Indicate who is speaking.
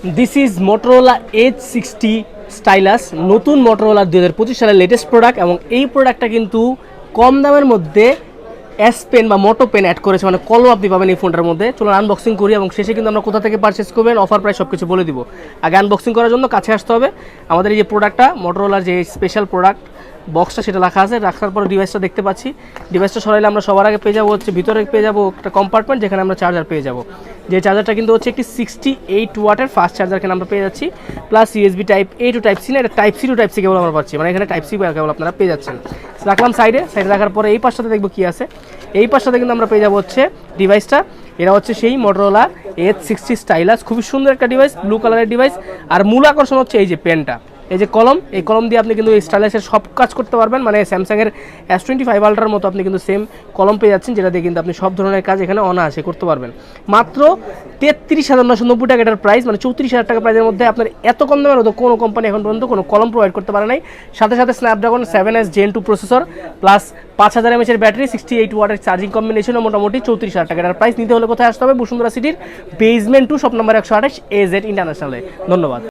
Speaker 1: This is Motorola Edge 60 stylus, নতুন Motorola 2025 সালের latest product. এবং এই প্রোডাক্টটা কিন্তু কম দামের মধ্যে এস পেন বা মোটো পেন অ্যাড করেছে, মানে কলম আপনি পাবেন এই ফোনটার মধ্যে। চলুন আনবক্সিং করি এবং শেষে কিন্তু আমরা কোথা থেকে পারচেস করবেন, অফার প্রাইস সব কিছু বলে দিব। আগে আনবক্সিং করার জন্য কাছে আসতে হবে। আমাদের এই যে প্রোডাক্টটা, Motorolaর যে স্পেশাল প্রোডাক্ট বক্সটা সেটা রাখা আছে। রাখার পর ডিভাইসটা দেখতে পাচ্ছি। ডিভাইসটা সরাইলে আমরা সবার আগে পেয়ে যাবো হচ্ছে ভিতরে পেয়ে যাবো একটা কম্পার্টমেন্ট, যেখানে আমরা চার্জার পেয়ে যাবো। যে চার্জারটা কিন্তু হচ্ছে একটি 68 ওয়াটের ফাস্ট চার্জার এখানে আমরা পেয়ে যাচ্ছি, plus USB type A to type C না, এটা type C to type C cable আমরা পাচ্ছি, মানে এখানে টাইপ সি কেবল আপনারা পেয়ে যাচ্ছেন। রাখলাম সাইডে রাখার পরে এই পাশটাতে দেখবো কী আছে। এই পাশটাতে কিন্তু আমরা পেয়ে যাবো হচ্ছে ডিভাইসটা। এরা হচ্ছে সেই Motorola Edge 60 স্টাইলাস, খুবই সুন্দর একটা ডিভাইস, ব্লু কালারের ডিভাইস। আর মূল আকর্ষণ হচ্ছে এই যে পেনটা, এই যে কলম, এই কলম দিয়ে আপনি কিন্তু এই স্টাইলাসের সব কাজ করতে পারবেন। মানে স্যামসাংয়ের S25 আলট্রার মতো আপনি কিন্তু সেম কলম পেয়ে যাচ্ছেন, যেটা দিয়ে কিন্তু আপনি সব ধরনের কাজ এখানে অনায়াসে করতে পারবেন। মাত্র 33,990 টাকা এটার প্রাইস, মানে 34,000 টাকা প্রাইসের মধ্যে আপনার এত কম দামের মতো কোনো কোম্পানি এখন পর্যন্ত কোনো কলম প্রোভাইড করতে পারে নাই। সাথে সাথে Snapdragon 7S Gen 2 processor plus 5000 mAh battery, 68 ওয়াটের চার্জিং কম্বিনেশনে মোটামুটি 34,000 টাকা এটার প্রাইস। নিতে হলে কোথায় আসতে হবে? বসুন্ধরা সিটির বেসমেন্ট 2 শপ নম্বর 128 AZ ইন্টারন্যাশনালে। ধন্যবাদ।